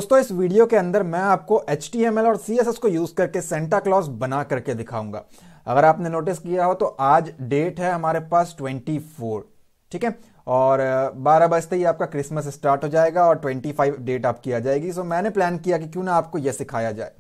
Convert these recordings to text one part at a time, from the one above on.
दोस्तों इस वीडियो के अंदर मैं आपको HTML और CSS को यूज करके सेंटा क्लॉज बना करके दिखाऊंगा। अगर आपने नोटिस किया हो तो आज डेट है हमारे पास 24, ठीक है, और 12 बजते ही आपका क्रिसमस स्टार्ट हो जाएगा और 25 डेट आपकी आ जाएगी। सो मैंने प्लान किया कि क्यों ना आपको यह सिखाया जाए।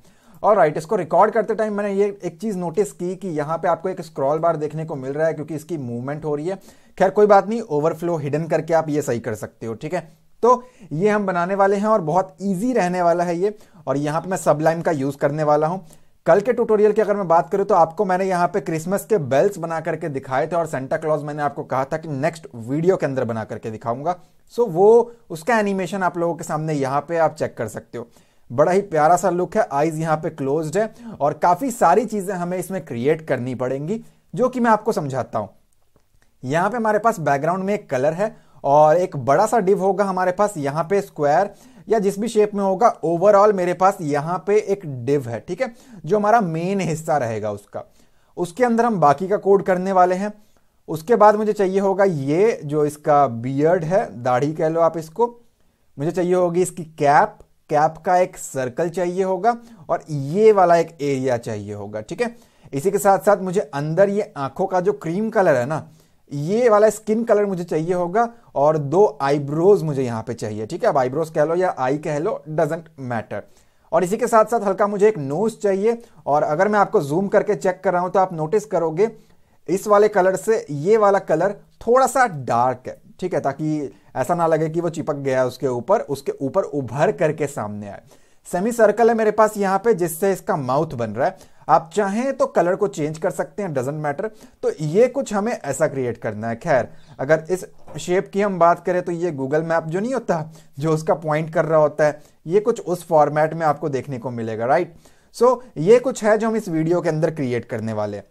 और राइट, इसको रिकॉर्ड करते टाइम मैंने ये एक चीज नोटिस की कि यहाँ पे आपको एक स्क्रॉल बार देखने को मिल रहा है क्योंकि इसकी मूवमेंट हो रही है। खैर कोई बात नहीं, ओवरफ्लो हिडन करके आप ये सही कर सकते हो, ठीक है। तो ये हम बनाने वाले हैं और बहुत इजी रहने वाला है ये। और यहाँ पे मैं सबलाइम का यूज करने वाला हूँ। कल के ट्यूटोरियल की अगर मैं बात करूँ तो आपको मैंने यहाँ पे क्रिसमस के बेल्स बना करके दिखाए थे और सेंटा क्लॉज मैंने आपको कहा था कि नेक्स्ट वीडियो के अंदर बना करके दिखाऊंगा। सो वो उसका एनिमेशन आप लोगों के सामने यहाँ पे आप चेक कर सकते हो। बड़ा ही प्यारा सा लुक है, आईज यहाँ पे क्लोज्ड है और काफी सारी चीजें हमें इसमें क्रिएट करनी पड़ेंगी जो कि मैं आपको समझाता हूं। यहां पे हमारे पास बैकग्राउंड में एक कलर है और एक बड़ा सा डिव होगा हमारे पास यहाँ पे स्क्वायर या जिस भी शेप में होगा। ओवरऑल मेरे पास यहाँ पे एक डिव है, ठीक है, जो हमारा मेन हिस्सा रहेगा उसका। उसके अंदर हम बाकी का कोड करने वाले हैं। उसके बाद मुझे चाहिए होगा ये जो इसका बियर्ड है, दाढ़ी कह लो आप इसको। मुझे चाहिए होगी इसकी कैप का एक सर्कल चाहिए होगा और ये वाला एक एरिया चाहिए होगा, ठीक है। इसी के साथ साथ मुझे अंदर ये आंखों का जो क्रीम कलर है ना, ये वाला स्किन कलर मुझे चाहिए होगा और 2 आईब्रोज मुझे यहां पे चाहिए, ठीक है। अब आईब्रोज कह लो या आई कह लो, डजंट मैटर। और इसी के साथ साथ हल्का मुझे एक नोज चाहिए। और अगर मैं आपको जूम करके चेक कर रहा हूं तो आप नोटिस करोगे इस वाले कलर से ये वाला कलर थोड़ा सा डार्क है, ठीक है, ताकि ऐसा ना लगे कि वो चिपक गया है उसके ऊपर उभर करके सामने आए। सेमी सर्कल है मेरे पास यहाँ पे जिससे इसका माउथ बन रहा है। आप चाहें तो कलर को चेंज कर सकते हैं, डजंट मैटर। तो ये कुछ हमें ऐसा क्रिएट करना है। खैर अगर इस शेप की हम बात करें तो ये गूगल मैप जो नहीं होता, जो उसका पॉइंट कर रहा होता है, ये कुछ उस फॉर्मेट में आपको देखने को मिलेगा, राइट। सो ये कुछ है जो हम इस वीडियो के अंदर क्रिएट करने वाले हैं।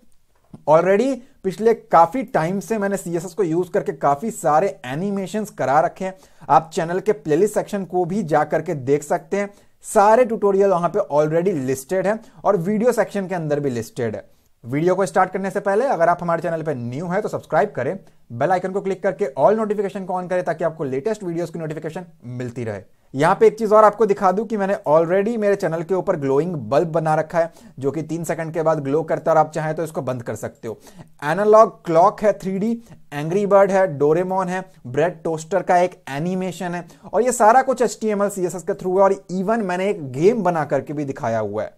ऑलरेडी पिछले काफी टाइम से मैंने CSS को यूज करके काफी सारे एनिमेशंस करा रखे हैं। आप चैनल के प्लेलिस्ट सेक्शन को भी जा करके देख सकते हैं। सारे ट्यूटोरियल वहां पे ऑलरेडी लिस्टेड है और वीडियो सेक्शन के अंदर भी लिस्टेड है। वीडियो को स्टार्ट करने से पहले अगर आप हमारे चैनल पे न्यू है तो सब्सक्राइब करें, बेल आइकन को क्लिक करके ऑल नोटिफिकेशन को ऑन करें ताकि आपको लेटेस्ट वीडियोस की नोटिफिकेशन मिलती रहे। यहां पे एक चीज और आपको दिखा दूं कि मैंने ऑलरेडी मेरे चैनल के ऊपर ग्लोइंग बल्ब बना रखा है जो कि 3 सेकंड के बाद ग्लो करता है और आप चाहें तो इसको बंद कर सकते हो। एनालॉग क्लॉक है 3D, एंग्री बर्ड है, डोरेमोन है, ब्रेड टोस्टर का एक एनिमेशन है और ये सारा कुछ HTML CSS के थ्रू है। और इवन मैंने एक गेम बना करके भी दिखाया हुआ है।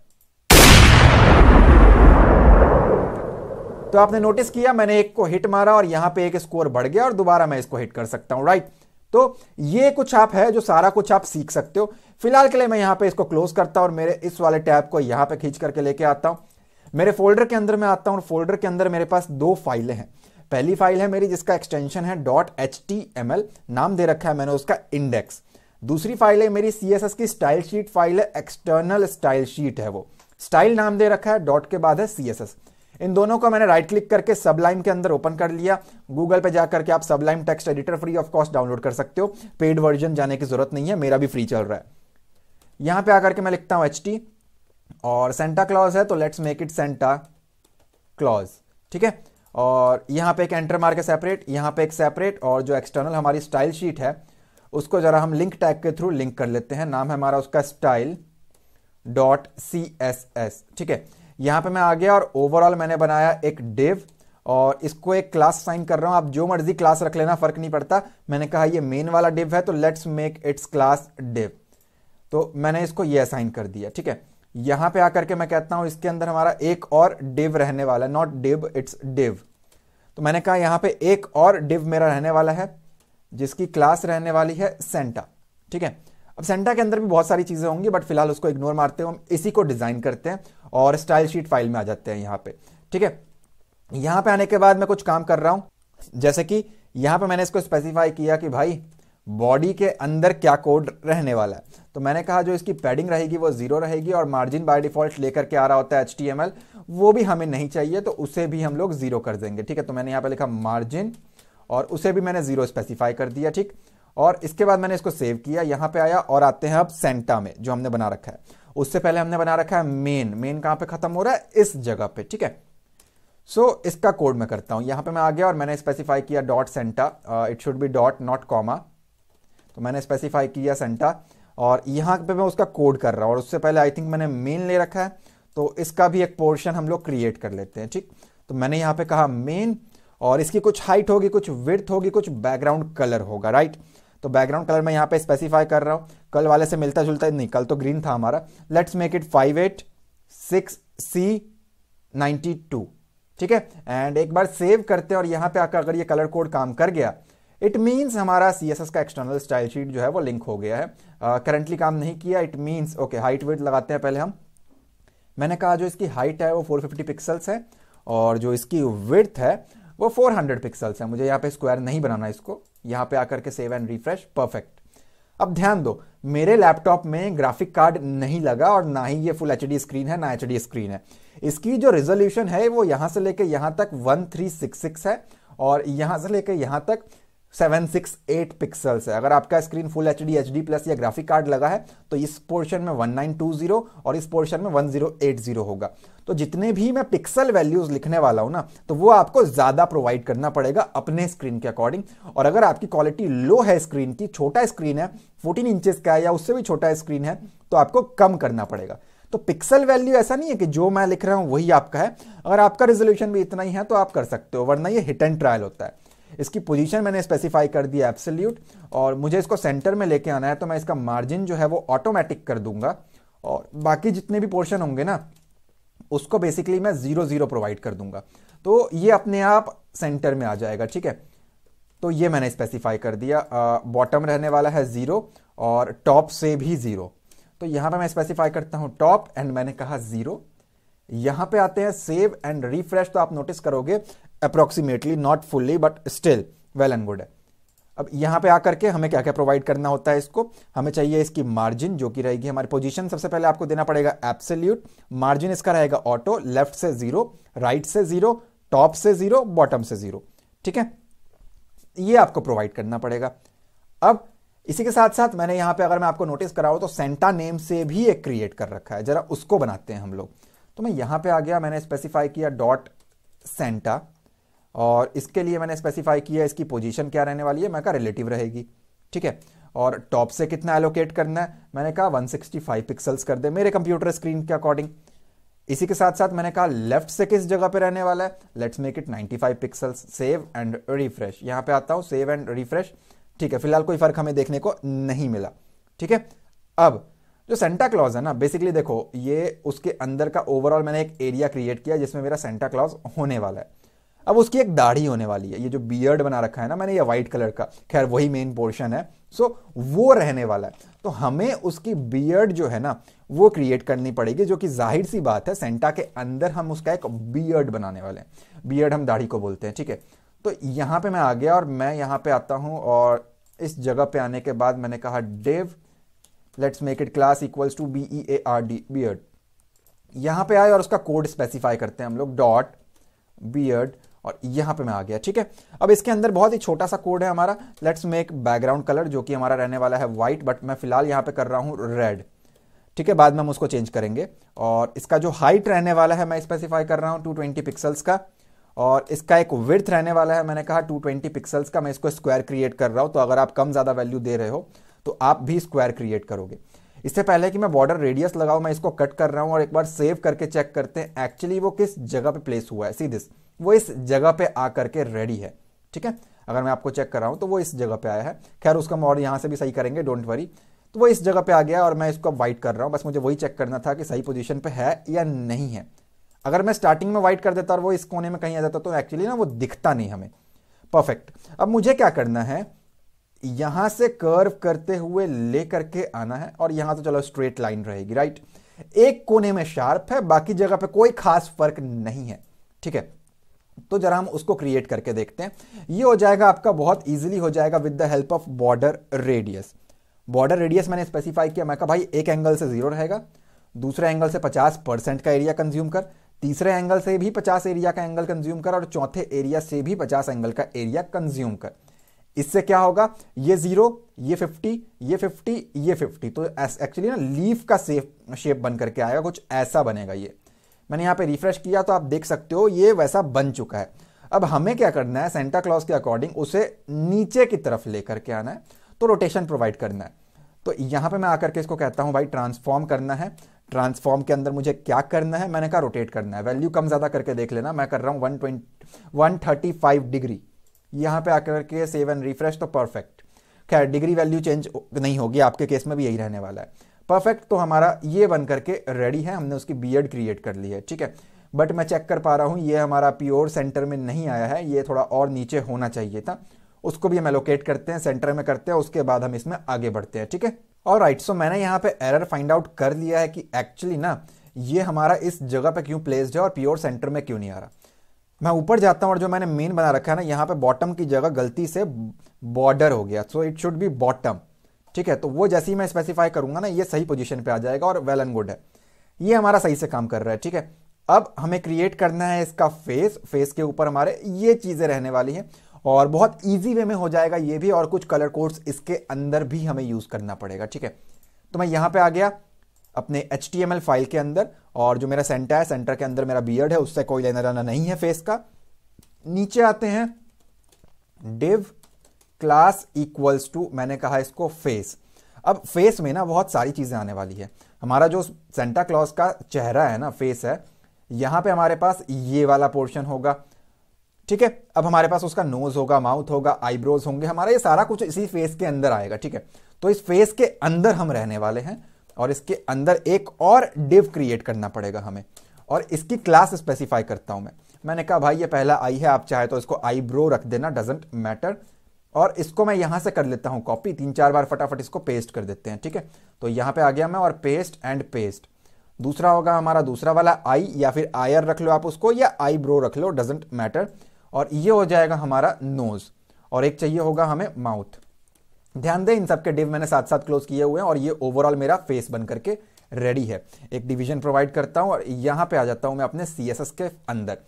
तो आपने नोटिस किया मैंने एक को हिट मारा और यहां पे एक स्कोर बढ़ गया और दोबारा मैं इसको हिट कर सकता हूं, राइट। तो ये कुछ आप है जो सारा कुछ आप सीख सकते हो। फिलहाल के लिए मैं यहां पे इसको क्लोज करता हूं और मेरे इस वाले टैब को यहां पे खींच करके लेके आता हूं। मेरे फोल्डर के अंदर मैं आता हूं और फोल्डर के अंदर मेरे पास 2 फाइलें हैं। पहली फाइल है मेरी जिसका एक्सटेंशन है .html, नाम दे रखा है मैंने उसका इंडेक्स। दूसरी फाइल है मेरी CSS की स्टाइल शीट फाइल है, एक्सटर्नल स्टाइल शीट है, वो स्टाइल नाम दे रखा है, डॉट के बाद है CSS। इन दोनों को मैंने राइट क्लिक करके सबलाइम के अंदर ओपन कर लिया। गूगल पे जाकर के आप Sublime text editor free of cost download कर सकते हो, पेड वर्जन जाने की जरूरत नहीं है, मेरा भी फ्री चल रहा है। यहां पे आकर के मैं लिखता हूं HT और सेंटा क्लॉज है तो let's make it Santa Claus, ठीक है। और यहां पे एक एंटर मार के सेपरेट, यहां पे एक सेपरेट और जो एक्सटर्नल हमारी स्टाइल शीट है उसको जरा हम लिंक टैग के थ्रू लिंक कर लेते हैं। नाम है हमारा उसका स्टाइल .css, ठीक है। यहां पे मैं आ गया और ओवरऑल मैंने बनाया एक डिव और इसको एक क्लास साइन कर रहा हूं। आप जो मर्जी क्लास रख लेना, फर्क नहीं पड़ता। मैंने कहा ये मेन वाला डिव है तो let's make it's class div, तो मैंने इसको ये असाइन कर दिया, ठीक है। यहां पे आकर के मैं कहता हूं इसके अंदर हमारा एक और डिव रहने वाला है, नॉट डिव इट्स डिव। तो मैंने कहा यहां पे एक और डिव मेरा रहने वाला है जिसकी क्लास रहने वाली है सेंटा, ठीक है। अब सेंटा के अंदर भी बहुत सारी चीजें होंगी बट फिलहाल उसको इग्नोर मारते हुए हम इसी को डिजाइन करते हैं और स्टाइल शीट फाइल में आ जाते हैं यहां पे, ठीक है। यहां पे आने के बाद मैं कुछ काम कर रहा हूं, जैसे कि यहां पे मैंने इसको स्पेसिफाई किया कि भाई बॉडी के अंदर क्या कोड रहने वाला है। तो मैंने कहा जो इसकी पैडिंग रहेगी वो 0 रहेगी और मार्जिन बाय डिफॉल्ट लेकर के आ रहा होता है HTML, वो भी हमें नहीं चाहिए तो उसे भी हम लोग 0 कर देंगे, ठीक है। तो मैंने यहां पे लिखा मार्जिन और उसे भी मैंने 0 स्पेसिफाई कर दिया, ठीक। और इसके बाद मैंने इसको सेव किया, यहां पे आया और आते हैं अब सेंटा में जो हमने बना रखा है। उससे पहले हमने बना रखा है मेन कहां पे खत्म हो रहा है, इस जगह पे, ठीक है। सो इसका कोड मैं करता हूं। यहां पे मैं आ गया और मैंने स्पेसिफाई किया dot Santa, it should be dot not comma. तो मैंने स्पेसिफाई किया सेंटा और यहाँ पे मैं उसका कोड कर रहा हूँ, और उससे पहले आई थिंक मैंने मेन ले रखा है, तो इसका भी एक पोर्शन हम लोग क्रिएट कर लेते हैं। ठीक, तो मैंने यहाँ पे कहा मेन, और इसकी कुछ हाइट होगी, कुछ विड्थ होगी, कुछ बैकग्राउंड कलर होगा, राइट। तो बैकग्राउंड कलर मैं यहाँ पे स्पेसिफाई कर रहा हूँ, कल वाले से मिलता जुलता नहीं, कल तो ग्रीन था हमारा। Let's make it 586C92। ठीक है, एंड एक बार सेव करते हैं, और यहाँ पे आकर अगर ये कलर कोड काम कर गया, इट मीन्स हमारा CSS का एक्सटर्नल स्टाइल शीट जो है वो लिंक हो गया है। करंटली काम नहीं किया, it means okay. Height width लगाते हैं पहले हम। मैंने कहा जो इसकी हाइट है वो 450 पिक्सल्स है, और जो इसकी विड्थ है वो 400 पिक्सल्स है। मुझे यहाँ पे स्क्वायर नहीं बनाना इसको, यहाँ पे आकर के सेव एंड रिफ्रेश, परफेक्ट। अब ध्यान दो, मेरे लैपटॉप में ग्राफिक कार्ड नहीं लगा, और ना ही ये फुल HD स्क्रीन है, ना HD स्क्रीन है। इसकी जो रेजोल्यूशन है वो यहां से लेके यहां तक 1366 है, और यहां से लेके यहां तक 768 पिक्सल्स है। अगर आपका स्क्रीन फुल HD प्लस या ग्राफिक कार्ड लगा है तो इस पोर्शन में 1920 और इस पोर्शन में 1080 होगा। तो जितने भी मैं पिक्सल वैल्यूज लिखने वाला हूं ना, तो वो आपको ज्यादा प्रोवाइड करना पड़ेगा अपने स्क्रीन के अकॉर्डिंग। और अगर आपकी क्वालिटी लो है स्क्रीन की, छोटा स्क्रीन है, 14 इंचेस का है या उससे भी छोटा स्क्रीन है, तो आपको कम करना पड़ेगा। तो पिक्सल वैल्यू ऐसा नहीं है कि जो मैं लिख रहा हूं वही आपका है। अगर आपका रेजोल्यूशन भी इतना ही है तो आप कर सकते हो, वरना ये हिट एंड ट्रायल होता है। इसकी पोजीशन मैंने स्पेसिफाई कर दिया एब्सोल्यूट, और मुझे इसको सेंटर में लेके आना है, तो मैं इसका मार्जिन जो है वो ऑटोमेटिक कर दूंगा, और बाकी जितने भी पोर्शन होंगे ना उसको बेसिकली मैं 0 प्रोवाइड कर दूंगा, तो ये अपने आप सेंटर में आ जाएगा। ठीक है, तो ये मैंने स्पेसिफाई कर दिया। बॉटम रहने वाला है 0 और टॉप से भी 0। तो यहां पे मैं स्पेसिफाई करता हूं टॉप, एंड मैंने कहा 0। यहां पे आते हैं सेव एंड रिफ्रेश, तो आप नोटिस करोगे approximately, not fully but still well and good है। अब यहां पे आकर के हमें क्या क्या प्रोवाइड करना होता है इसको, हमें चाहिए इसकी मार्जिन जो कि रहेगी हमारी पोजीशन। सबसे पहले आपको देना पड़ेगा एब्सोल्यूट, मार्जिन इसका रहेगा ऑटो, लेफ्ट से 0, राइट से 0, टॉप से 0, बॉटम से 0। ठीक है, ये आपको प्रोवाइड करना पड़ेगा। अब इसी के साथ साथ मैंने यहां पे, अगर मैं आपको नोटिस कराऊं तो सेंटा नेम से भी एक क्रिएट कर रखा है, जरा उसको बनाते हैं हम लोग। तो मैं यहां पे आ गया, मैंने स्पेसिफाई किया डॉट सेंटा, और इसके लिए मैंने स्पेसिफाई किया इसकी पोजीशन क्या रहने वाली है, मैं कहा रिलेटिव रहेगी। ठीक है, और टॉप से कितना एलोकेट करना है, मैंने कहा 165 पिक्सल्स कर दे मेरे कंप्यूटर स्क्रीन के अकॉर्डिंग। इसी के साथ साथ मैंने कहा लेफ्ट से किस जगह पे रहने वाला है, let's make it 95 pixels. Save and refresh, यहां पे आता हूं, सेव एंड रिफ्रेश। ठीक है, फिलहाल कोई फर्क हमें देखने को नहीं मिला। ठीक है, अब जो सेंटा क्लॉज है ना, बेसिकली देखो, ये उसके अंदर का ओवरऑल मैंने एक एरिया क्रिएट किया जिसमें मेरा सेंटा क्लॉज होने वाला है। अब उसकी एक दाढ़ी होने वाली है, ये जो बियर्ड बना रखा है ना मैंने, ये व्हाइट कलर का, खैर वही मेन पोर्शन है, सो वो रहने वाला है। तो हमें उसकी बियर्ड जो है ना वो क्रिएट करनी पड़ेगी, जो कि जाहिर सी बात है, सेंटा के अंदर हम उसका एक बियर्ड बनाने वाले हैं। बियर्ड हम दाढ़ी को बोलते हैं। ठीक है, तो यहां पे मैं आ गया, और मैं यहां पे आता हूं, और इस जगह पे आने के बाद मैंने कहा div, let's make it class equals to BEARD, beard. यहां पे आए और उसका कोड स्पेसिफाई करते हैं हम लोग, डॉट बियर्ड, और यहां पे मैं आ गया। ठीक है, अब इसके अंदर बहुत ही छोटा सा कोड है हमारा, लेट्स मेक बैकग्राउंड कलर जो कि हमारा रहने वाला है व्हाइट, बट मैं फिलहाल यहां पे कर रहा हूं रेड। ठीक है, बाद में हम उसको चेंज करेंगे। और इसका जो हाइट रहने वाला है मैं स्पेसिफाई कर रहा हूं 220 पिक्सल्स का, और इसका एक विड्थ रहने वाला है, मैंने कहा 220 पिक्सल्स का। मैं इसको स्क्वायर क्रिएट कर रहा हूं, तो अगर आप कम ज्यादा वैल्यू दे रहे हो तो आप भी स्क्वायर क्रिएट करोगे। इससे पहले कि मैं बॉर्डर रेडियस लगाऊं, मैं इसको कट कर रहा हूं, और एक बार सेव करके चेक करते हैं एक्चुअली वो किस जगह पे प्लेस हुआ है। सी दिस, वो इस जगह पे आकर के रेडी है। ठीक है, अगर मैं आपको चेक कर रहा हूं तो वो इस जगह पे आया है। खैर उसका हम और यहां से भी सही करेंगे, डोंट वरी। तो वो इस जगह पे आ गया, और मैं इसको वाइट कर रहा हूं। बस मुझे वही चेक करना था कि सही पोजीशन पे है या नहीं है। अगर मैं स्टार्टिंग में वाइट कर देता और वो इस कोने में कहीं आ जाता तो एक्चुअली ना वो दिखता नहीं हमें। परफेक्ट। अब मुझे क्या करना है, यहां से कर्व करते हुए ले करके आना है, और यहां तो चलो स्ट्रेट लाइन रहेगी, राइट। एक कोने में शार्प है, बाकी जगह पे कोई खास फर्क नहीं है। ठीक है, तो जरा हम उसको क्रिएट करके देखते हैं। ये हो जाएगा आपका, बहुत इजीली हो जाएगा with the help of border radius. Border radius मैंने स्पेसिफाई किया, मैं कहा भाई एक एंगल से 0 रहेगा, दूसरे एंगल से 50% का एरिया कंज्यूम कर, तीसरे एंगल से भी 50 एरिया का एंगल कंज्यूम कर, और चौथे एरिया से भी 50 एंगल का एरिया कंज्यूम कर। इससे क्या होगा, ये 0, ये 50, ये 50, ये 50, तो एक्चुअली ना लीफ का शेप बन करके आएगा, कुछ ऐसा बनेगा। ये मैंने यहां पे रिफ्रेश किया तो आप देख सकते हो ये वैसा बन चुका है। अब हमें क्या करना है, सेंटा क्लॉज के अकॉर्डिंग उसे नीचे की तरफ लेकर के आना है, तो रोटेशन प्रोवाइड करना है। तो यहाँ पे मैं आकर के इसको कहता हूँ भाई ट्रांसफॉर्म करना है। ट्रांसफॉर्म के अंदर मुझे क्या करना है, मैंने कहा रोटेट करना है। वैल्यू कम ज़्यादा करके देख लेना, मैं कर रहा हूँ 135 डिग्री। यहाँ पे आकर के सेव एंड रिफ्रेश, तो परफेक्ट। खैर डिग्री वैल्यू चेंज नहीं होगी, आपके केस में भी यही रहने वाला है। परफेक्ट, तो हमारा ये बन करके रेडी है, हमने उसकी बियर्ड क्रिएट कर ली है, ठीक है। बट मैं चेक कर पा रहा हूँ ये हमारा प्योर सेंटर में नहीं आया है, ये थोड़ा और नीचे होना चाहिए था। उसको भी हम एलोकेट करते हैं, सेंटर में करते हैं, उसके बाद हम इसमें आगे बढ़ते हैं, ठीक है। ऑलराइट, सो मैंने यहाँ पे एरर फाइंड आउट कर लिया है कि एक्चुअली ना ये हमारा इस जगह पे क्यों प्लेस्ड है और प्योर सेंटर में क्यों नहीं आ रहा। मैं ऊपर जाता हूँ और जो मैंने मेन बना रखा है ना, यहाँ पे बॉटम की जगह गलती से बॉर्डर हो गया, so it should be bottom, ठीक है। तो वो जैसे ही मैं स्पेसिफाई करूंगा ना, ये सही पोजीशन पे आ जाएगा और वेल एंड गुड है, ये हमारा सही से काम कर रहा है, ठीक है। अब हमें क्रिएट करना है इसका फेस। फेस के ऊपर हमारे ये चीजें रहने वाली हैं और बहुत इजी वे में हो जाएगा ये भी, और कुछ कलर कोड्स इसके अंदर भी हमें यूज करना पड़ेगा, ठीक है। तो मैं यहां पे आ गया अपने HTML फाइल के अंदर, और जो मेरा सेंटर है, सेंटर के अंदर मेरा बियर्ड है, उससे कोई लेना देना नहीं है फेस का। नीचे आते हैं, div क्लास इक्वल्स टू, मैंने कहा इसको फेस। अब फेस में ना बहुत सारी चीजें आने वाली है। हमारा जो सेंटा क्लॉज का चेहरा है ना, फेस है, यहां पे हमारे पास ये वाला पोर्शन होगा, ठीक है। अब हमारे पास उसका नोज होगा, माउथ होगा, आईब्रोज होंगे, हमारा ये सारा कुछ इसी फेस के अंदर आएगा, ठीक है। तो इस फेस के अंदर हम रहने वाले हैं और इसके अंदर एक और डिव क्रिएट करना पड़ेगा हमें, और इसकी क्लास स्पेसिफाई करता हूं मैं। मैंने कहा भाई ये पहला आई है, आप चाहे तो इसको आईब्रो रख देना, डजेंट मैटर। और इसको मैं यहां से कर लेता हूं कॉपी, 3-4 बार फटाफट इसको पेस्ट कर देते हैं, ठीक है। तो यहां पे आ गया मैं, और पेस्ट एंड पेस्ट। दूसरा होगा हमारा दूसरा वाला आई, या फिर आयर रख लो आप उसको, या आईब्रो रख लो, डजेंट मैटर। और ये हो जाएगा हमारा नोज, और एक चाहिए होगा हमें माउथ। ध्यान दें इन सबके डिव मैंने साथ साथ क्लोज किए हुए हैं, और ये ओवरऑल मेरा फेस बन करके रेडी है। एक डिवीजन प्रोवाइड करता हूं और यहां पे आ जाता हूं मैं अपने CSS के अंदर।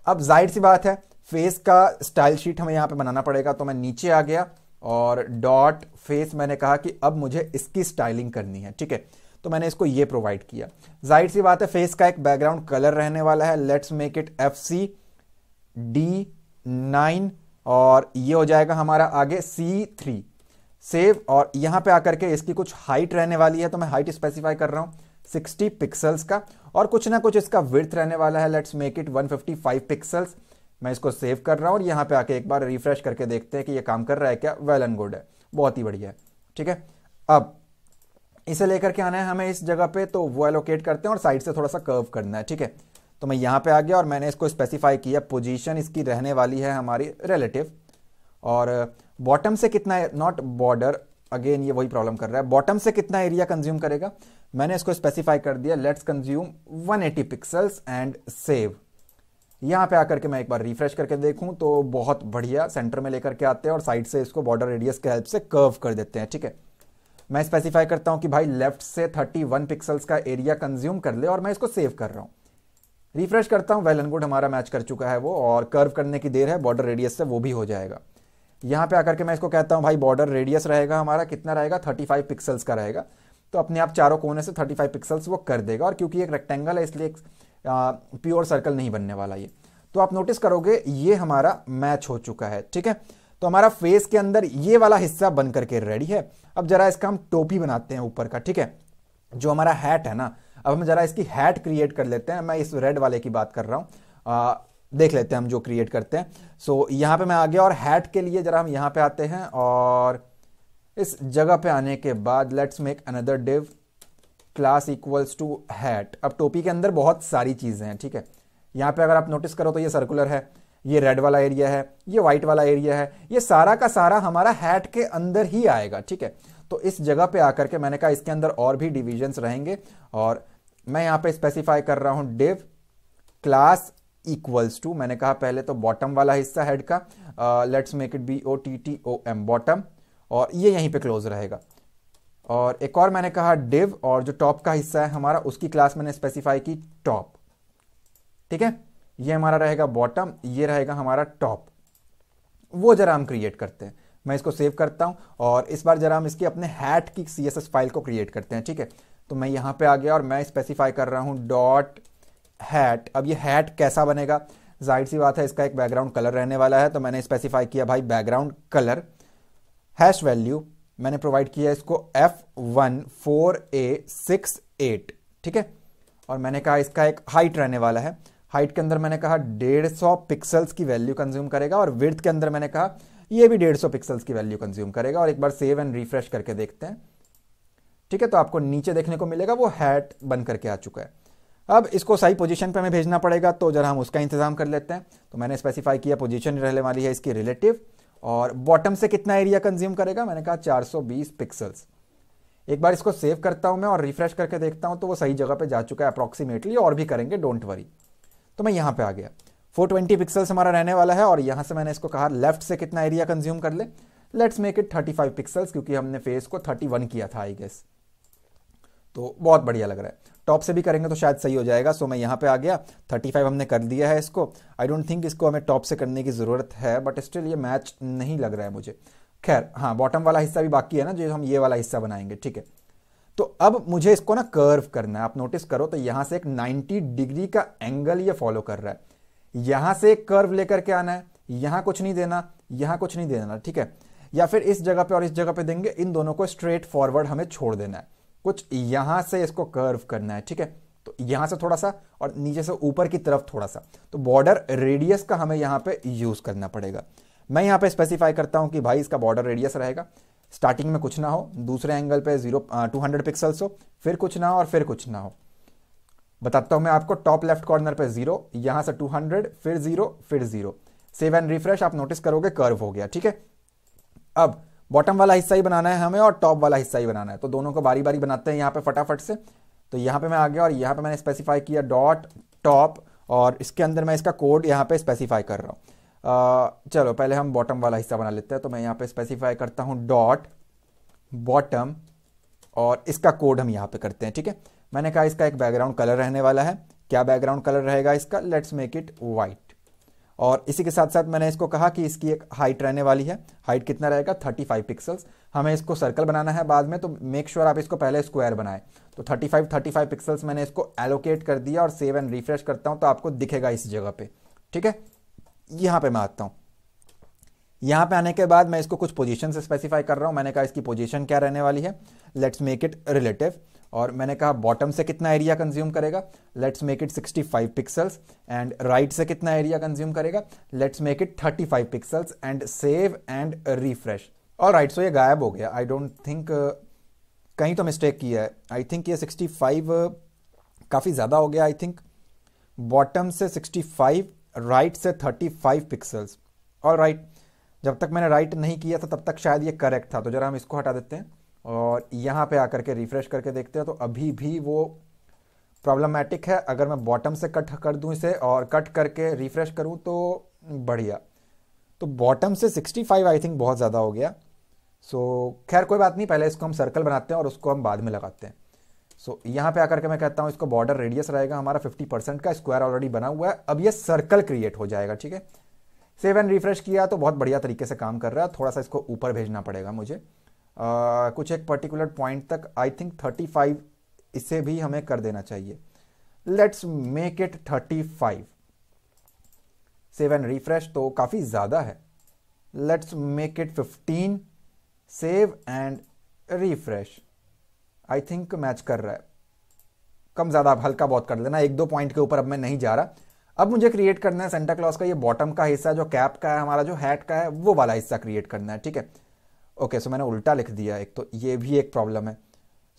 अब जाहिर सी बात है, फेस का स्टाइल शीट हमें यहां पे बनाना पड़ेगा, तो मैं नीचे आ गया और डॉट फेस, मैंने कहा कि अब मुझे इसकी स्टाइलिंग करनी है, ठीक है। तो मैंने इसको ये प्रोवाइड किया। जाहिर सी बात है, फेस का एक बैकग्राउंड कलर रहने वाला है, लेट्स मेक इट FC-D9, और ये हो जाएगा हमारा आगे C3 सेव। और यहां पे आकर के इसकी कुछ हाइट रहने वाली है, तो मैं हाइट स्पेसिफाई कर रहा हूं 60 पिक्सल्स का, और कुछ ना कुछ इसका विड्थ रहने वाला है, लेट्स मेक इट 155 पिक्सल्स। मैं इसको सेव कर रहा हूं और यहां पे आके एक बार रिफ्रेश करके देखते हैं कि ये काम कर रहा है क्या। वेल एंड गुड है, बहुत ही बढ़िया है, ठीक है। अब इसे लेकर के आना है हमें इस जगह पे, तो वो एलोकेट करते हैं और साइड से थोड़ा सा कर्व करना है, ठीक है। तो मैं यहां पे आ गया और मैंने इसको स्पेसिफाई किया, पोजीशन इसकी रहने वाली है हमारी रिलेटिव, और बॉटम से कितना, नॉट बॉर्डर, अगेन ये वही प्रॉब्लम कर रहा है, बॉटम से कितना एरिया कंज्यूम करेगा, मैंने इसको स्पेसिफाई कर दिया, let's consume 180 pixels and save. यहां पे आकर के मैं एक बार रिफ्रेश करके देखूं तो बहुत बढ़िया, सेंटर में लेकर के आते हैं और साइड से इसको बॉर्डर रेडियस के हेल्प से कर्व कर देते हैं, ठीक है। मैं स्पेसिफाई करता हूं कि भाई लेफ्ट से 31 पिक्सल्स का एरिया कंज्यूम कर ले, और मैं इसको सेव कर रहा हूं। रिफ्रेश करता हूं, वेल एंड गुड, हमारा मैच कर चुका है वो, और कर्व करने की देर है, बॉर्डर रेडियस से वो भी हो जाएगा। यहां पे आकर के मैं इसको कहता हूं भाई बॉर्डर रेडियस रहेगा हमारा, कितना रहेगा, 35 पिक्सल्स का रहेगा। तो अपने आप चारों कोने से 35 पिक्सल्स वो कर देगा, और क्योंकि एक रेक्टेंगल है इसलिए प्योर सर्कल नहीं बनने वाला ये। तो आप नोटिस करोगे ये हमारा मैच हो चुका है, ठीक है। तो हमारा फेस के अंदर ये वाला हिस्सा बन करके रेडी है। अब जरा इसका हम टोपी बनाते हैं ऊपर का, ठीक है। जो हमारा हैट है ना, अब हम जरा इसकी हैट क्रिएट कर लेते हैं। मैं इस रेड वाले की बात कर रहा हूं, देख लेते हैं हम जो क्रिएट करते हैं। सो यहां पे मैं आ गया, और हैट के लिए जरा हम यहां पे आते हैं, और इस जगह पे आने के बाद let's make another div class equals to hat. अब टोपी के अंदर बहुत सारी चीजें हैं, ठीक है। यहां पे अगर आप नोटिस करो तो ये सर्कुलर है, ये रेड वाला एरिया है, ये व्हाइट वाला एरिया है, ये सारा का सारा हमारा हैट के अंदर ही आएगा, ठीक है। तो इस जगह पे आकर के मैंने कहा इसके अंदर और भी डिविजन्स रहेंगे, और मैं यहां पे स्पेसिफाई कर रहा हूं डिव क्लास इक्वल्स टू, मैंने कहा पहले तो बॉटम वाला हिस्सा हेड का, let's make it BOTTOM bottom, और ये यहीं पे क्लोज रहेगा। और एक और मैंने कहा डिव, और जो टॉप का हिस्सा है हमारा उसकी क्लास मैंने स्पेसिफाई की टॉप, ठीक है। ये हमारा रहेगा बॉटम, ये रहेगा हमारा टॉप। वो जरा हम क्रिएट करते हैं, मैं इसको सेव करता हूं, और इस बार जरा हम इसकी अपने हैट की CSS फाइल को क्रिएट करते हैं, ठीक है। तो मैं यहां पे आ गया और मैं स्पेसिफाई कर रहा हूं डॉट हैट। अब ये हैट कैसा बनेगा, जाहिर सी बात है इसका एक बैकग्राउंड कलर रहने वाला है, तो मैंने स्पेसिफाई किया भाई बैकग्राउंड कलर हैश वैल्यू मैंने प्रोवाइड किया इसको F14A68, ठीक है। और मैंने कहा इसका एक हाइट रहने वाला है। हाइट के अंदर मैंने कहा 150 पिक्सल्स की वैल्यू कंज्यूम करेगा, और विड्थ के अंदर मैंने कहा ये भी 150 पिक्सल्स की वैल्यू कंज्यूम करेगा। और एक बार सेव एंड रिफ्रेश करके देखते हैं, ठीक है। तो आपको नीचे देखने को मिलेगा वो हैट बन करके आ चुका है। अब इसको सही पोजीशन पे हमें भेजना पड़ेगा, तो जरा हम उसका इंतजाम कर लेते हैं। तो मैंने स्पेसिफाई किया पोजीशन रहने वाली है इसकी रिलेटिव, और बॉटम से कितना एरिया कंज्यूम करेगा, मैंने कहा 420 पिक्सल्स। एक बार इसको सेव करता हूं मैं और रिफ्रेश करके देखता हूं तो वो सही जगह पे जा चुका है अप्रॉक्सीमेटली, और भी करेंगे, डोंट वरी। तो मैं यहां पे आ गया, 420 पिक्सल्स हमारा रहने वाला है। और यहां से मैंने इसको कहा लेफ्ट से कितना एरिया कंज्यूम कर ले, लेट्स मेक इट 35 पिक्सल्स, क्योंकि हमने फेस को 31 किया था आई गेस। तो बहुत बढ़िया लग रहा है। टॉप से भी करेंगे तो शायद सही हो जाएगा। सो मैं यहाँ पे आ गया, 35 हमने कर दिया है इसको। आई डोंट थिंक इसको हमें टॉप से करने की ज़रूरत है, बट स्टिल ये मैच नहीं लग रहा है मुझे। खैर हाँ, बॉटम वाला हिस्सा भी बाकी है ना, जो हम ये वाला हिस्सा बनाएंगे, ठीक है। तो अब मुझे इसको ना कर्व करना है। आप नोटिस करो तो यहाँ से एक 90 डिग्री का एंगल ये फॉलो कर रहा है। यहाँ से एक कर्व लेकर के आना है, यहाँ कुछ नहीं देना, यहाँ कुछ नहीं देना, ठीक है। या फिर इस जगह पे और इस जगह पे देंगे, इन दोनों को स्ट्रेट फॉरवर्ड हमें छोड़ देना है। कुछ यहां से इसको कर्व करना है, ठीक है। तो यहां से थोड़ा सा और नीचे से ऊपर की तरफ थोड़ा सा, तो बॉर्डर रेडियस का हमें यहां पे यूज करना पड़ेगा। मैं यहां पे स्पेसिफाई करता हूं कि भाई इसका बॉर्डर रेडियस रहेगा, स्टार्टिंग में कुछ ना हो, दूसरे एंगल पे 200 पिक्सल्स हो, फिर कुछ ना हो और फिर कुछ ना हो। बताता हूं मैं आपको, टॉप लेफ्ट कॉर्नर पे 0, यहां से 200, फिर 0, फिर 0। सेव एंड रिफ्रेश, आप नोटिस करोगे कर्व हो गया, ठीक है। अब बॉटम वाला हिस्सा ही बनाना है हमें और टॉप वाला हिस्सा ही बनाना है, तो दोनों को बारी बारी बनाते हैं यहाँ पे फटाफट से। तो यहाँ पे मैं आ गया और यहाँ पे मैंने स्पेसिफाई किया डॉट टॉप, और इसके अंदर मैं इसका कोड यहाँ पे स्पेसिफाई कर रहा हूँ। चलो पहले हम बॉटम वाला हिस्सा बना लेते हैं। तो मैं यहाँ पे स्पेसिफाई करता हूँ डॉट बॉटम, और इसका कोड हम यहाँ पे करते हैं, ठीक है। मैंने कहा इसका एक बैकग्राउंड कलर रहने वाला है। क्या बैकग्राउंड कलर रहेगा इसका, लेट्स मेक इट वाइट। और इसी के साथ साथ मैंने इसको कहा कि इसकी एक हाइट रहने वाली है। हाइट कितना रहेगा, 35 पिक्सल्स। हमें इसको सर्कल बनाना है बाद में, तो मेक श्योर आप इसको पहले स्क्वायर बनाएं। तो 35 पिक्सल्स मैंने इसको एलोकेट कर दिया, और सेव एंड रिफ्रेश करता हूं तो आपको दिखेगा इस जगह पे, ठीक है। यहां पे मैं आता हूं। यहां पे आने के बाद मैं इसको कुछ पोजीशन से स्पेसिफाई कर रहा हूं। मैंने कहा इसकी पोजीशन क्या रहने वाली है, लेट्स मेक इट रिलेटिव। और मैंने कहा बॉटम से कितना एरिया कंज्यूम करेगा, let's make it 65 pixels. And right से कितना एरिया कंज्यूम करेगा, let's make it 35 pixels. And save and refresh. Alright, so ये गायब हो गया। आई डोंट थिंक कहीं तो मिस्टेक किया है। आई थिंक ये 65 काफ़ी ज़्यादा हो गया। आई थिंक बॉटम से 65, राइट से 35 पिक्सल्स। ऑलराइट, जब तक मैंने राइट नहीं किया था तब तक शायद ये करेक्ट था। तो जरा हम इसको हटा देते हैं और यहाँ पे आकर के रिफ्रेश करके देखते हैं। तो अभी भी वो प्रॉब्लमैटिक है। अगर मैं बॉटम से कट कर दूं इसे और कट करके रिफ्रेश करूं तो बढ़िया। तो बॉटम से 65 आई थिंक बहुत ज़्यादा हो गया। सो खैर कोई बात नहीं, पहले इसको हम सर्कल बनाते हैं और उसको हम बाद में लगाते हैं। सो यहाँ पे आकर के मैं कहता हूँ इसको बॉर्डर रेडियस रहेगा हमारा 50% का। स्क्वायर ऑलरेडी बना हुआ है, अब ये सर्कल क्रिएट हो जाएगा, ठीक है। सेव एंड रिफ्रेश किया तो बहुत बढ़िया तरीके से काम कर रहा है। थोड़ा सा इसको ऊपर भेजना पड़ेगा मुझे, कुछ एक पर्टिकुलर पॉइंट तक। आई थिंक 35 इसे भी हमें कर देना चाहिए। Let's make it 35। Save and refresh, तो काफ़ी ज़्यादा है। Let's make it 15। Save and refresh. I think match कर रहा है। कम ज़्यादा आप हल्का बहुत कर लेना, 1-2 पॉइंट के ऊपर अब मैं नहीं जा रहा। अब मुझे क्रिएट करना है सेंटा क्लॉज का ये बॉटम का हिस्सा, जो कैप का है हमारा, जो हैट का है, वो वाला हिस्सा क्रिएट करना है, ठीक है। ओके, सो मैंने उल्टा लिख दिया एक, तो ये भी एक प्रॉब्लम है।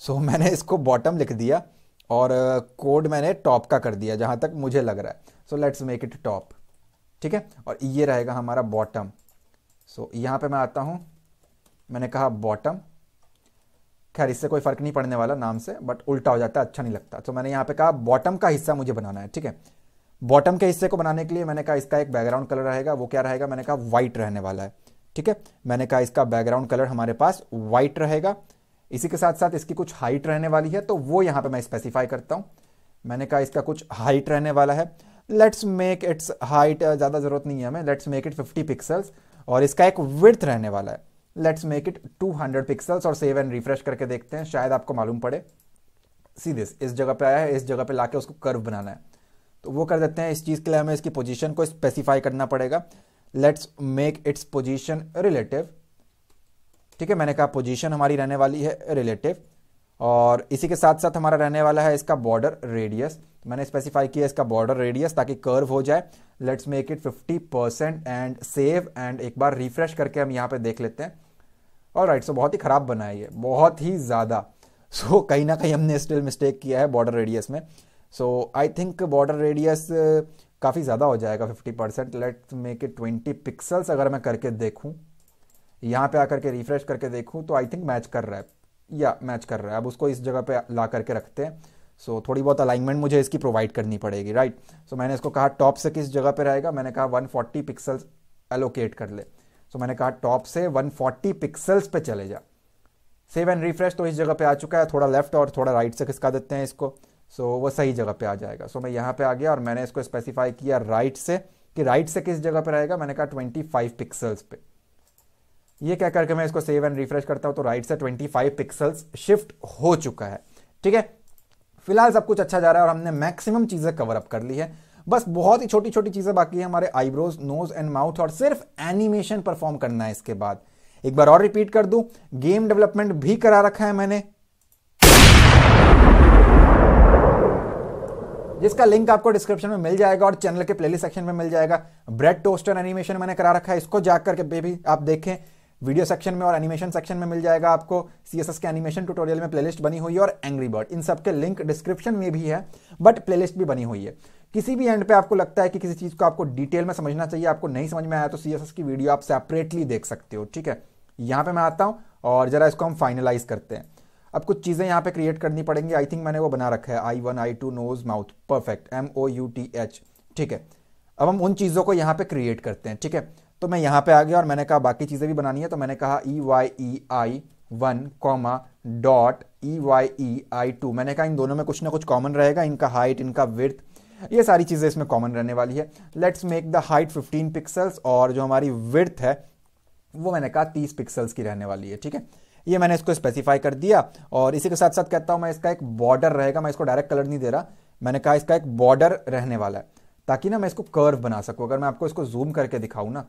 सो मैंने इसको बॉटम लिख दिया और कोड मैंने टॉप का कर दिया जहाँ तक मुझे लग रहा है। So let's make it top, ठीक है। और ये रहेगा हमारा बॉटम। सो यहाँ पे मैं आता हूँ, मैंने कहा बॉटम। खैर इससे कोई फ़र्क नहीं पड़ने वाला नाम से, बट उल्टा हो जाता है, अच्छा नहीं लगता। तो मैंने यहाँ पे कहा बॉटम का हिस्सा मुझे बनाना है, ठीक है। बॉटम के हिस्से को बनाने के लिए मैंने कहा इसका एक बैकग्राउंड कलर रहेगा। वो क्या रहेगा, मैंने कहा वाइट रहने वाला है, ठीक है। मैंने कहा इसका बैकग्राउंड कलर हमारे पास वाइट रहेगा। इसी के साथ साथ इसकी कुछ हाइट रहने वाली है, तो वो यहाँ पे मैं स्पेसिफाई करता हूँ। मैंने कहा इसका कुछ हाइट रहने वाला है। लेट्स मेक इट्स हाइट, ज़्यादा ज़रूरत नहीं है हमें, लेट्स मेक इट 50 पिक्सल्स। और इसका एक विड्थ रहने वाला है, लेट्स मेक इट 200 पिक्सल्स। और सेव एंड रिफ्रेश करके देखते हैं, शायद आपको मालूम पड़े। सीधे इस जगह पे आया है, इस जगह पे लाके उसको कर्व बनाना है, तो वो कर देते हैं। इस चीज़ के लिए हमें इसकी पोजीशन को स्पेसिफाई करना पड़ेगा। Let's make its position relative. ठीक है। मैंने कहा पोजीशन हमारी रहने वाली है रिलेटिव, और इसी के साथ साथ हमारा रहने वाला है इसका बॉर्डर रेडियस। मैंने स्पेसिफाई किया इसका बॉर्डर रेडियस ताकि कर्व हो जाए। Let's make it 50% and save, and एक बार रिफ्रेश करके हम यहाँ पे देख लेते हैं। ऑलराइट, सो बहुत ही खराब बना है ये, बहुत ही ज़्यादा। सो कहीं ना कहीं हमने स्टिल मिस्टेक किया है बॉर्डर रेडियस में। सो आई थिंक बॉर्डर रेडियस काफ़ी ज़्यादा हो जाएगा 50%। Let's make it 20 pixels. अगर मैं करके देखूँ, यहाँ पे आकर के रिफ्रेश करके देखूँ, तो आई थिंक मैच कर रहा है, या मैच कर रहा है। अब उसको इस जगह पे ला करके रखते हैं। सो थोड़ी बहुत अलाइनमेंट मुझे इसकी प्रोवाइड करनी पड़ेगी, राइट। सो मैंने इसको कहा टॉप से किस जगह पे रहेगा, मैंने कहा 140 पिक्सल्स एलोकेट कर ले। सो मैंने कहा टॉप से 140 पिक्सल्स पे चले जा। सेव एंड रिफ्रेश, तो इस जगह पे आ चुका है। थोड़ा लेफ्ट और थोड़ा राइट से खिसका देते हैं इसको, सो वो सही जगह पे आ जाएगा। सो मैं यहाँ पे आ गया और मैंने इसको स्पेसिफाई किया राइट से, कि राइट से किस जगह पे रहेगा, मैंने कहा 25 पिक्सल्स पे। ये क्या करके मैं इसको सेव एंड रिफ्रेश करता हूं, तो राइट से 25 पिक्सल्स शिफ्ट हो चुका है। ठीक है, फिलहाल सब कुछ अच्छा जा रहा है और हमने मैक्सिमम चीजें कवर अप कर ली है। बस बहुत ही छोटी छोटी चीजें बाकी है, हमारे आईब्रोज, नोज एंड माउथ, और सिर्फ एनिमेशन परफॉर्म करना है इसके बाद। एक बार और रिपीट कर दूं, गेम डेवलपमेंट भी करा रखा है मैंने, जिसका लिंक आपको डिस्क्रिप्शन में मिल जाएगा और चैनल के प्लेलिस्ट सेक्शन में मिल जाएगा। ब्रेड टोस्टर एनिमेशन मैंने करा रखा है, इसको जाकर के बेबी आप देखें, वीडियो सेक्शन में और एनिमेशन सेक्शन में मिल जाएगा आपको। सीएसएस के एनिमेशन ट्यूटोरियल में प्लेलिस्ट बनी हुई है, और एंग्री बर्ड, इन सब के लिंक डिस्क्रिप्शन में भी है, बट प्लेलिस्ट भी बनी हुई है। किसी भी एंड पे आपको लगता है कि किसी चीज को आपको डिटेल में समझना चाहिए, आपको नहीं समझ में आया, तो सीएसएस की वीडियो आप सेपरेटली देख सकते हो। ठीक है, यहां पे मैं आता हूं और जरा इसको हम फाइनलाइज करते हैं। अब कुछ चीजें यहां पे क्रिएट करनी पड़ेंगी। आई थिंक मैंने वो बना रखा है, I1 I2 nose mouth, perfect, MOUTH। ठीक है, अब हम उन चीजों को यहां पे क्रिएट करते हैं। ठीक है, तो मैं यहां पे आ गया और मैंने कहा बाकी चीजें भी बनानी है, तो मैंने कहा EYEI1, EYEI2। मैंने कहा इन दोनों में कुछ ना कुछ कॉमन रहेगा, इनका हाइट, इनका विड्थ, ये सारी चीजें इसमें कॉमन रहने वाली है। Let's make the height 15 pixels, और जो हमारी विड्थ है वो मैंने कहा 30 पिक्सल्स की रहने वाली है। ठीक है, ये मैंने इसको स्पेसिफाई कर दिया, और इसी के साथ साथ कहता हूं मैं इसका एक बॉर्डर रहेगा। मैं इसको डायरेक्ट कलर नहीं दे रहा, मैंने कहा इसका एक बॉर्डर रहने वाला है, ताकि ना मैं इसको कर्व बना सकूं। अगर मैं आपको इसको जूम करके दिखाऊं ना,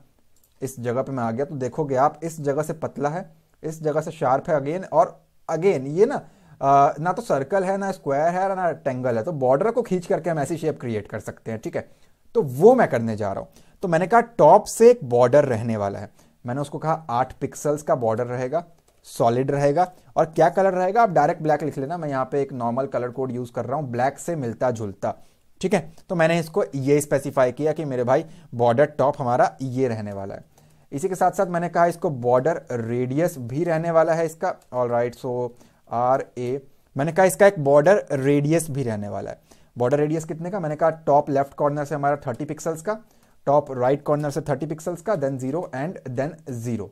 इस जगह पे मैं आ गया तो देखोगे आप, इस जगह से पतला है, इस जगह से शार्प है अगेन, और अगेन ये ना तो सर्कल है, ना स्क्वायर है, ना रेक्टेंगल है। तो बॉर्डर को खींच करके हम ऐसी शेप क्रिएट कर सकते हैं। ठीक है, तो वो मैं करने जा रहा हूं। तो मैंने कहा टॉप से एक बॉर्डर रहने वाला है, मैंने उसको कहा 8 पिक्सल्स का बॉर्डर रहेगा, सॉलिड रहेगा, और क्या कलर रहेगा आप डायरेक्ट ब्लैक लिख लेना, मैं यहां पे एक नॉर्मल कलर कोड यूज कर रहा हूं, ब्लैक से मिलता जुलता। ठीक है, तो मैंने इसको ये स्पेसिफाई किया कि मेरे भाई बॉर्डर टॉप हमारा ये रहने वाला है। इसी के साथ साथ मैंने कहा इसको बॉर्डर रेडियस भी रहने वाला है इसका। ऑलराइट, सो RA, मैंने कहा इसका एक बॉर्डर रेडियस भी रहने वाला है। बॉर्डर रेडियस कितने का, मैंने कहा टॉप लेफ्ट कॉर्नर से हमारा 30 पिक्सल्स का, टॉप राइट कॉर्नर से 30 पिक्सल्स का, देन 0 एंड देन 0।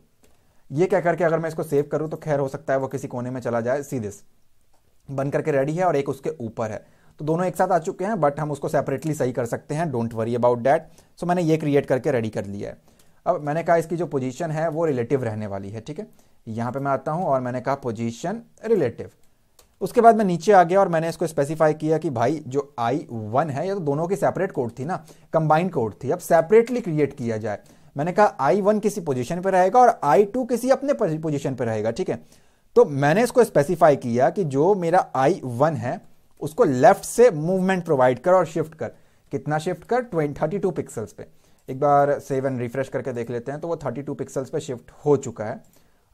ये क्या करके अगर मैं इसको सेव करूं तो खैर हो सकता है वो किसी कोने में चला जाए। सीधे बन करके रेडी है, और एक उसके ऊपर है, तो दोनों एक साथ आ चुके हैं, बट हम उसको सेपरेटली सही कर सकते हैं, डोंट वरी अबाउट दैट। सो मैंने ये क्रिएट करके रेडी कर लिया है। अब मैंने कहा इसकी जो पोजीशन है वो रिलेटिव रहने वाली है। ठीक है, यहां पे मैं आता हूं और मैंने कहा पोजीशन रिलेटिव। उसके बाद मैं नीचे आ गया और मैंने इसको स्पेसिफाई किया कि भाई जो I1 है, ये तो दोनों की सेपरेट कोड थी ना, कंबाइंड कोड थी, अब सेपरेटली क्रिएट किया जाए। मैंने कहा I1 किसी पोजीशन पे रहेगा और I2 किसी अपने पोजीशन पे रहेगा। ठीक है, तो मैंने इसको स्पेसिफाई किया कि जो मेरा I1 है उसको लेफ्ट से मूवमेंट प्रोवाइड कर और शिफ्ट कर। कितना शिफ्ट कर, 32 पिक्सल्स पे। एक बार सेव एंड रिफ्रेश करके देख लेते हैं, तो वो 32 पिक्सल्स पे शिफ्ट हो चुका है।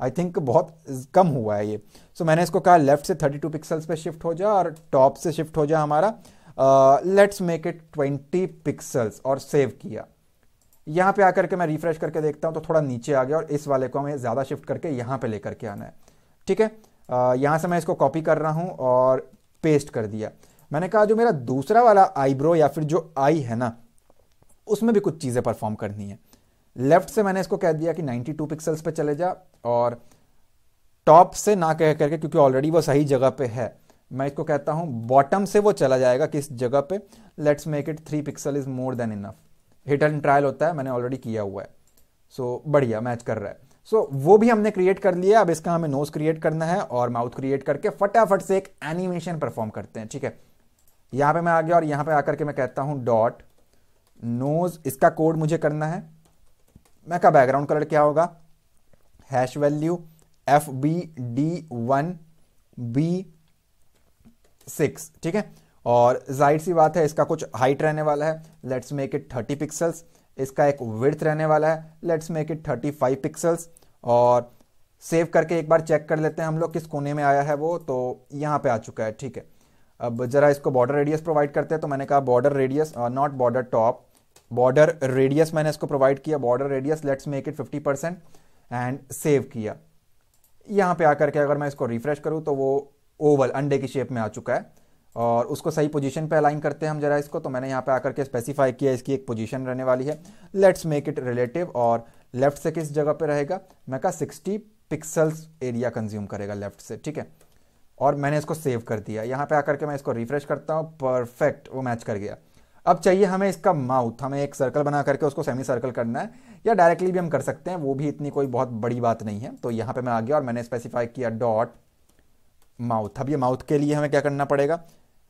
आई थिंक बहुत कम हुआ है ये। सो मैंने इसको कहा लेफ्ट से 32 पिक्सल्स पे शिफ्ट हो जा, और टॉप से शिफ्ट हो जा हमारा, लेट्स मेक इट 20 पिक्सल्स, और सेव किया। यहां पे आकर के मैं रिफ्रेश करके देखता हूं तो थोड़ा नीचे आ गया, और इस वाले को हमें ज्यादा शिफ्ट करके यहां पे लेकर के आना है। ठीक है, यहां से मैं इसको कॉपी कर रहा हूं और पेस्ट कर दिया। मैंने कहा जो मेरा दूसरा वाला आईब्रो या फिर जो आई है ना, उसमें भी कुछ चीजें परफॉर्म करनी है। लेफ्ट से मैंने इसको कह दिया कि 92 पिक्सल्स पे चले जा, और टॉप से ना कह करके, क्योंकि ऑलरेडी वो सही जगह पे है, मैं इसको कहता हूं बॉटम से वो चला जाएगा किस जगह पे, let's make it 3 pixel is more than enough. Hit and trial होता है, मैंने ऑलरेडी किया हुआ है। सो बढ़िया मैच कर रहा है। सो वो भी हमने क्रिएट कर लिया। अब इसका हमें नोज क्रिएट करना है, और माउथ क्रिएट करके फटाफट से एक एनिमेशन परफॉर्म करते हैं। ठीक है, यहां पे मैं आ गया और यहां पे आकर के मैं कहता हूं डॉट नोज, इसका कोड मुझे करना है। मैं का बैकग्राउंड कलर क्या होगा, हैश वैल्यू FBD1B6, ठीक है। और जाहिर सी बात है इसका कुछ हाइट रहने वाला है, लेट्स मेक इट 30 पिक्सल्स। इसका एक विड्थ रहने वाला है, लेट्स मेक इट 35 पिक्सल्स। और सेव करके एक बार चेक कर लेते हैं हम लोग किस कोने में आया है वो, तो यहाँ पे आ चुका है, ठीक है। अब जरा इसको बॉर्डर रेडियस प्रोवाइड करते हैं, तो मैंने कहा border radius, not border top, border radius मैंने इसको प्रोवाइड किया, border radius let's make it 50% and save किया। यहाँ पे आकर के अगर मैं इसको रिफ्रेश करूँ तो वो ओवल अंडे की शेप में आ चुका है। और उसको सही पोजीशन पे अलाइन करते हैं हम जरा इसको, तो मैंने यहाँ पे आकर के स्पेसिफाई किया इसकी एक पोजीशन रहने वाली है, लेट्स मेक इट रिलेटिव। और लेफ्ट से किस जगह पे रहेगा, मैं कहा 60 पिक्सल्स एरिया कंज्यूम करेगा लेफ्ट से, ठीक है। और मैंने इसको सेव कर दिया। यहाँ पे आकर के मैं इसको रिफ्रेश करता हूँ, परफेक्ट, वो मैच कर गया। अब चाहिए हमें इसका माउथ, हमें एक सर्कल बना करके उसको सेमी सर्कल करना है, या डायरेक्टली भी हम कर सकते हैं, वो भी इतनी कोई बहुत बड़ी बात नहीं है। तो यहाँ पे मैं आ गया और मैंने स्पेसिफाई किया डॉट माउथ। अब ये माउथ के लिए हमें क्या करना पड़ेगा,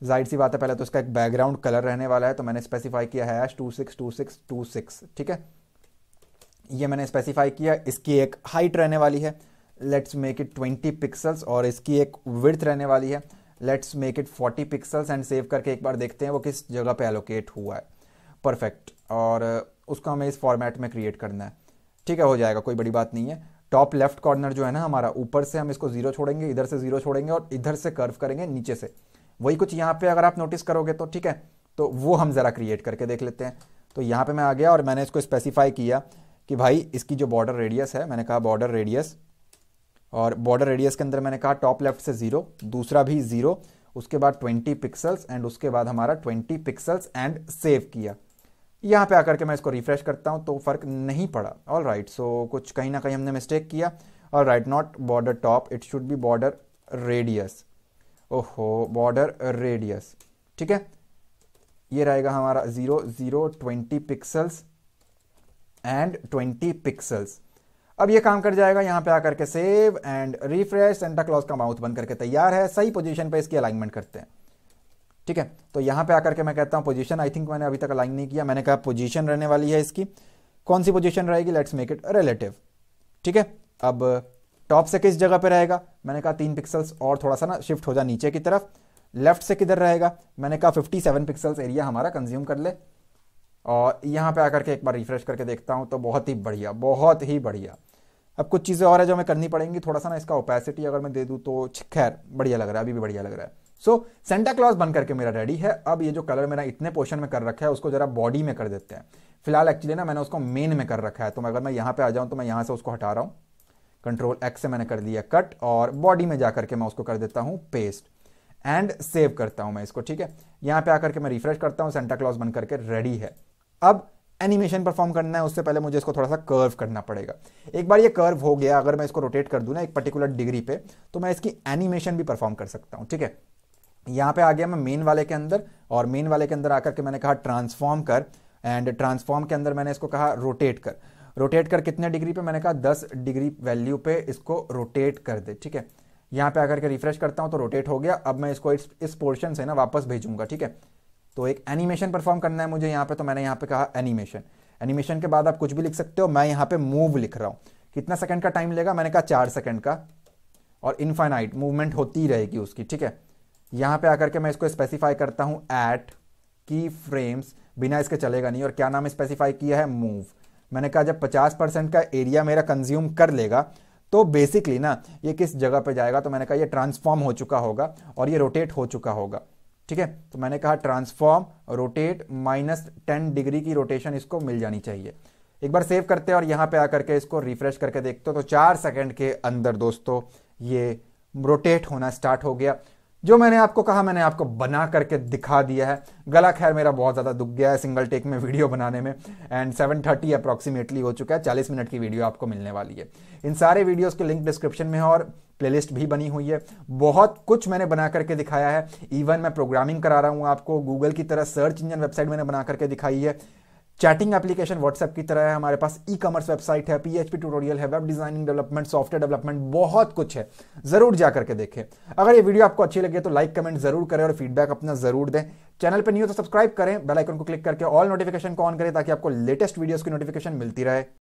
जाहिर सी बात है पहले तो इसका एक बैकग्राउंड कलर रहने वाला है, तो मैंने स्पेसिफाई किया है #262626, ठीक है। ये मैंने स्पेसिफाई किया। इसकी एक हाइट रहने वाली है, लेट्स मेक इट 20 पिक्सल्स। और इसकी एक विड्थ रहने वाली है, let's make it 40 pixels and save करके एक बार देखते हैं वो किस जगह पे एलोकेट हुआ है। परफेक्ट। और उसको हमें इस फॉर्मेट में क्रिएट करना है, ठीक है, हो जाएगा, कोई बड़ी बात नहीं है। टॉप लेफ्ट कॉर्नर जो है ना हमारा, ऊपर से हम इसको 0 छोड़ेंगे, इधर से 0 छोड़ेंगे और इधर से कर्व करेंगे नीचे से, वही कुछ यहाँ पे अगर आप नोटिस करोगे तो, ठीक है। तो वो हम जरा क्रिएट करके देख लेते हैं। तो यहाँ पे मैं आ गया और मैंने इसको स्पेसिफाई किया कि भाई इसकी जो बॉर्डर रेडियस है, मैंने कहा बॉर्डर रेडियस, और बॉर्डर रेडियस के अंदर मैंने कहा टॉप लेफ्ट से 0, दूसरा भी 0, उसके बाद 20 पिक्सल्स एंड उसके बाद हमारा 20 पिक्सल्स एंड सेव किया। यहाँ पे आकर के मैं इसको रिफ्रेश करता हूँ तो फर्क नहीं पड़ा। ऑल राइट, सो कुछ कहीं ना कहीं हमने मिस्टेक किया। All right, not border top, it should be border radius. ओहो, बॉर्डर रेडियस, ठीक है। ये रहेगा हमारा 0 0 20 पिक्सल्स एंड 20 पिक्सल्स। अब ये काम कर जाएगा। यहाँ पे आकर के save and refresh, Santa Claus का माउथ बन करके तैयार है। सही पोजीशन पे इसकी अलाइनमेंट करते हैं, ठीक है। तो यहाँ पे आकर के मैं कहता हूँ पोजीशन, आई थिंक मैंने अभी तक अलाइन नहीं किया, मैंने कहा पोजीशन रहने वाली है इसकी। कौन सी पोजीशन रहेगी, लेट्स मेक इट रिलेटिव, ठीक है। अब टॉप से किस जगह पे रहेगा, मैंने कहा 3 पिक्सल्स और थोड़ा सा ना शिफ्ट हो जा नीचे की तरफ। लेफ्ट से किधर रहेगा, मैंने कहा 57 पिक्सल्स एरिया हमारा कंज्यूम कर ले। और यहाँ पे आकर के एक बार रिफ्रेश करके देखता हूँ तो बहुत ही बढ़िया, बहुत ही बढ़िया। अब कुछ चीज़ें और है जो हमें करनी पड़ेंगी, थोड़ा सा ना इसका ओपेसिटी अगर मैं दे दूँ तो खैर बढ़िया लग रहा है, अभी भी बढ़िया लग रहा है। सो सेंटा क्लॉज बन करके मेरा रेडी है। अब ये जो कलर मेरा इतने पोर्शन में कर रखा है उसको जरा बॉडी में कर देते हैं। फिलहाल एक्चुअली ना मैंने उसको मेन में कर रखा है, तो अगर मैं यहाँ पे आ जाऊँ तो मैं यहाँ से उसको हटा रहा हूँ, Ctrl+X से मैंने कर दिया कट, और बॉडी में जाकर के मैं उसको कर देता हूँ पेस्ट एंड सेव करता हूँ मैं इसको, ठीक है। यहाँ पे आकर के मैं रिफ्रेश करता हूँ, सेंटा क्लॉज बन करके रेडी है। अब एनिमेशन परफॉर्म करना है, उससे पहले मुझे इसको थोड़ा सा कर्व करना पड़ेगा। एक बार ये कर्व हो गया, अगर मैं इसको रोटेट कर दूं ना एक पर्टिकुलर डिग्री पे, तो मैं इसकी एनिमेशन भी परफॉर्म कर सकता हूं, ठीक है। यहाँ पे आ गया मैं मेन वाले के अंदर, और मेन वाले के अंदर आकर के मैंने कहा ट्रांसफॉर्म कर, एंड ट्रांसफॉर्म के अंदर मैंने इसको कहा रोटेट कर। रोटेट कर कितने डिग्री पे, मैंने कहा 10 डिग्री वैल्यू पे इसको रोटेट कर दे, ठीक है। यहाँ पे आकर के रिफ्रेश करता हूँ तो रोटेट हो गया। अब मैं इसको इस पोर्शन से ना वापस भेजूंगा, ठीक है। तो एक एनिमेशन परफॉर्म करना है मुझे यहाँ पे, तो मैंने यहाँ पे कहा एनिमेशन। एनिमेशन के बाद आप कुछ भी लिख सकते हो, मैं यहाँ पे मूव लिख रहा हूँ। कितना सेकंड का टाइम लेगा, मैंने कहा 4 सेकंड का, और इनफाइनाइट मूवमेंट होती रहेगी उसकी, ठीक है। यहाँ पे आकर के मैं इसको स्पेसिफाई करता हूँ एट की फ्रेम्स, बिना इसके चलेगा नहीं। और क्या नाम स्पेसिफाई किया है, मूव। मैंने कहा जब 50% का एरिया मेरा कंज्यूम कर लेगा तो बेसिकली ना ये किस जगह पे जाएगा, तो मैंने कहा ये ट्रांसफॉर्म हो चुका होगा और ये रोटेट हो चुका होगा, ठीक है। तो मैंने कहा ट्रांसफॉर्म रोटेट -10 डिग्री की रोटेशन इसको मिल जानी चाहिए। एक बार सेव करते हैं और यहाँ पे आकर के इसको रिफ्रेश करके देखते हो तो 4 सेकंड के अंदर दोस्तों ये रोटेट होना स्टार्ट हो गया। जो मैंने आपको कहा मैंने आपको बना करके दिखा दिया है। गला खैर मेरा बहुत ज़्यादा दुख गया है सिंगल टेक में वीडियो बनाने में, एंड 7:30 अप्रॉक्सीमेटली हो चुका है। 40 मिनट की वीडियो आपको मिलने वाली है। इन सारे वीडियोस के लिंक डिस्क्रिप्शन में है और प्लेलिस्ट भी बनी हुई है। बहुत कुछ मैंने बना करके दिखाया है। इवन मैं प्रोग्रामिंग करा रहा हूँ आपको, गूगल की तरह सर्च इंजन वेबसाइट मैंने बना करके दिखाई है। चैटिंग एप्लीकेशन व्हाट्सएप की तरह है हमारे पास। ई कॉमर्स वेबसाइट है, PHP ट्यूटोरियल है, web designing development, software development, बहुत कुछ है। जरूर जा करके देखें। अगर ये वीडियो आपको अच्छी लगे तो लाइक कमेंट जरूर करें और फीडबैक अपना जरूर दें। चैनल पर न्यू तो सब्सक्राइब करें, बेल आइकन को क्लिक करके ऑल नोटिफिकेशन को ऑन करें ताकि आपको लेटेस्ट वीडियोस की नोटिफिकेशन मिलती रहे।